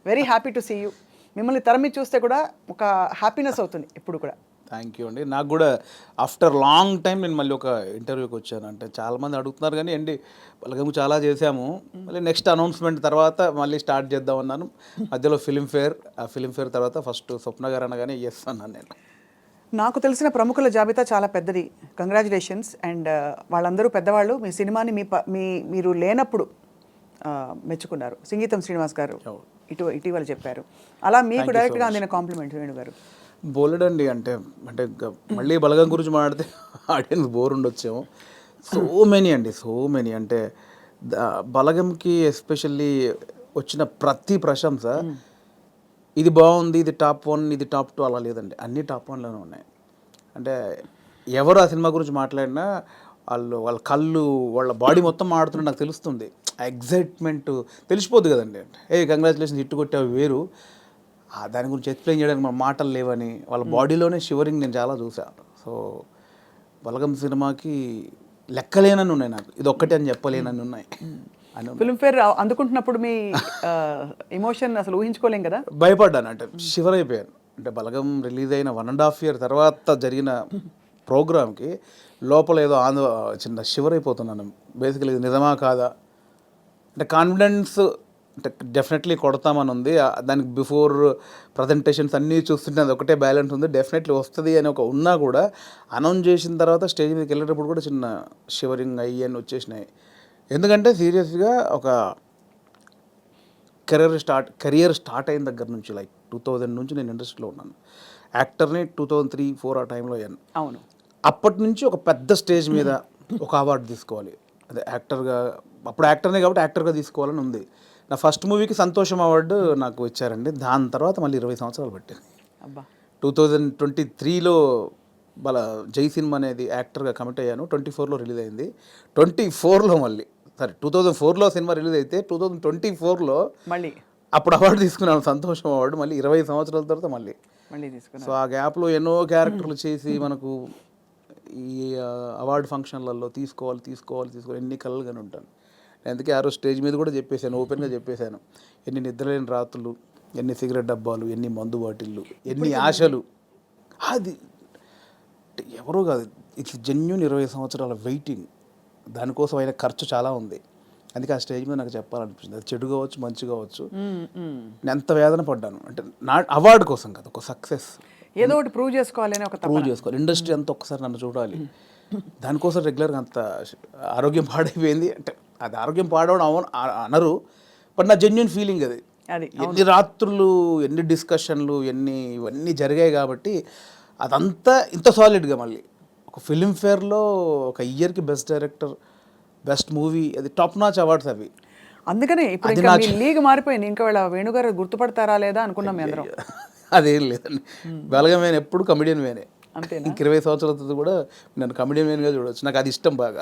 Very happy to see you. మిమ్మల్ని తరమి చూస్తే కూడా ఒక హ్యాపీనెస్ అవుతుంది ఇప్పుడు కూడా. థ్యాంక్ యూ అండి. నాకు కూడా ఆఫ్టర్ లాంగ్ టైం నేను మళ్ళీ ఒక ఇంటర్వ్యూకి వచ్చాను. అంటే చాలామంది అడుగుతున్నారు కానీ అండి బలగం చాలా చేసాము, మళ్ళీ నెక్స్ట్ అనౌన్స్మెంట్ తర్వాత మళ్ళీ స్టార్ట్ చేద్దాం అన్నాను. మధ్యలో ఫిలింఫేర్, ఆ ఫిలింఫేర్ తర్వాత ఫస్ట్ స్వప్న గారు అనగానే ఎస్ అన్నాను నేను. నాకు తెలిసిన ప్రముఖుల జాబితా చాలా పెద్దది. కంగ్రాచులేషన్స్. అండ్ వాళ్ళందరూ పెద్దవాళ్ళు. మీ సినిమాని మీరు లేనప్పుడు మెచ్చుకున్నారు. సంగీతం శ్రీనివాస్ గారు ఇటీవల చెప్పారు. అలా మీకు డైరెక్ట్గా అందిన కాంప్లిమెంట్ వేణు గారు. బోలెడండి. అంటే అంటే మళ్ళీ బలగం గురించి మాట్లాడితే ఆడియన్స్ బోర్ ఉండొచ్చేమో. సో మెనీ అండి, సో మెనీ. అంటే బలగంకి ఎస్పెషల్లీ వచ్చిన ప్రతి ప్రశంస ఇది బాగుంది, ఇది టాప్ 1, ఇది టాప్ 2 అలా లేదండి. అన్నీ టాప్ 1లోనే ఉన్నాయి. అంటే ఎవరు ఆ సినిమా గురించి మాట్లాడినా వాళ్ళ కళ్ళు, వాళ్ళ బాడీ మొత్తం మాడుతుంటే నాకు తెలుస్తుంది. ఆ ఎగ్జైట్మెంట్ తెలిసిపోద్ది కదండి. కంగ్రాచులేషన్స్ హిట్ కొట్టావు వేరు, దాని గురించి ఎక్స్ప్లెయిన్ చేయడానికి మన మాటలు లేవని వాళ్ళ బాడీలోనే షివరింగ్ నేను చాలా చూసాను. సో బలగం సినిమాకి లెక్కలేనని ఉన్నాయి నాకు, ఇది ఒక్కటే అని చెప్పలేనని ఉన్నాయి. ఫిల్మ్ఫేర్ అందుకుంటున్నప్పుడు మీ ఎమోషన్ అసలు ఊహించుకోలేం కదా. భయపడ్డాను, అంటే షివర్ అయిపోయాను. అంటే బలగం రిలీజ్ అయిన 1.5 year తర్వాత జరిగిన ప్రోగ్రామ్కి లోపల ఏదో చిన్న షివర్ అయిపోతున్నాను. బేసికలీ ఇది నిజమా కాదా అంటే కాన్ఫిడెన్స్ అంటే డెఫినెట్లీ కొడతామని ఉంది. దానికి బిఫోర్ ప్రజెంటేషన్స్ అన్నీ చూస్తుంటే అది ఒకటే బ్యాలెన్స్ ఉంది, డెఫినెట్లీ వస్తుంది అని ఒక ఉన్నా కూడా అనౌన్స్ చేసిన తర్వాత స్టేజ్ మీదకి వెళ్ళేటప్పుడు కూడా చిన్న షివరింగ్ అయ్యి వచ్చేసినాయి. ఎందుకంటే సీరియస్గా ఒక కెరియర్ స్టార్ట్ అయిన దగ్గర నుంచి లైక్ 2000 నుంచి నేను ఇండస్ట్రీలో ఉన్నాను. యాక్టర్ని 2003-4 ఆ టైంలో అయ్యాను. అవును. అప్పటి నుంచి ఒక పెద్ద స్టేజ్ మీద ఒక అవార్డు తీసుకోవాలి, అదే యాక్టర్గా, అప్పుడు యాక్టర్నే కాబట్టి యాక్టర్గా తీసుకోవాలని ఉంది. నా ఫస్ట్ మూవీకి సంతోషం అవార్డు నాకు ఇచ్చారండి. దాని తర్వాత మళ్ళీ 20 సంవత్సరాలు పట్టింది. 2023లో జై సినిమా అనేది యాక్టర్గా కమిట్ అయ్యాను. 24లో రిలీజ్ అయింది. 24లో మళ్ళీ 2004లో సినిమా రిలీజ్ అయితే 2024లో మళ్ళీ అప్పుడు అవార్డు తీసుకున్నాను, సంతోషం అవార్డు. మళ్ళీ 20 సంవత్సరాల తర్వాత మళ్ళీ తీసుకున్నాను. సో ఆ గ్యాప్లో ఎన్నో క్యారెక్టర్లు చేసి మనకు ఈ అవార్డు ఫంక్షన్లలో తీసుకోవాలి ఎన్ని కలలుగానే ఉంటాను. అందుకే ఆ రోజు స్టేజ్ మీద కూడా చెప్పేశాను, ఓపెన్గా చెప్పేశాను, ఎన్ని నిద్రలేని రాత్రులు, ఎన్ని సిగరెట్ డబ్బాలు, ఎన్ని మందు బాటిళ్ళు, ఎన్ని ఆశలు. అది ఎవరో కాదు, ఇట్స్ జెన్యూన్ 20 సంవత్సరాల వెయిటింగ్. దానికోసం అయిన ఖర్చు చాలా ఉంది. అందుకే ఆ స్టేజ్ మీద నాకు చెప్పాలనిపించింది. అది చెడు కావచ్చు, మంచి కావచ్చు, నేను ఎంత వేదన పడ్డాను అంటే నా అవార్డు కోసం కాదు, ఒక సక్సెస్ ఏదో ఒకటి ప్రూవ్ చేసుకోవాలి, ఇండస్ట్రీ అంతా ఒక్కసారి నన్ను చూడాలి. దానికోసం రెగ్యులర్గా అంత ఆరోగ్యం పాడైపోయింది. అంటే అది ఆరోగ్యం పాడవడం అనరు, బట్ నా జెన్యూన్ ఫీలింగ్ అది. ఎన్ని రాత్రులు, ఎన్ని డిస్కషన్లు, ఇవన్నీ జరిగాయి కాబట్టి అదంతా ఇంత సాలిడ్గా మళ్ళీ ఒక ఫిలింఫేర్లో ఒక ఇయర్కి బెస్ట్ డైరెక్టర్, బెస్ట్ మూవీ, అది టాప్ నాచ్ అవార్డ్స్ అవి. అందుకనే ఇప్పుడు ఇంకా మీ లీగ్ మారిపోయింది. ఇంకా వీళ్ళ వేణుగారు గుర్తుపడతారా లేదా అనుకున్నాం మీ అందరం. అదేం లేదండి, బలగం వేనే ఎప్పుడు కమెడియన్ వేనే. ఇంక 20 సంవత్సరాల తర్వాత కూడా నన్ను కమెడియన్ వేన్గా చూడవచ్చు, నాకు అది ఇష్టం బాగా.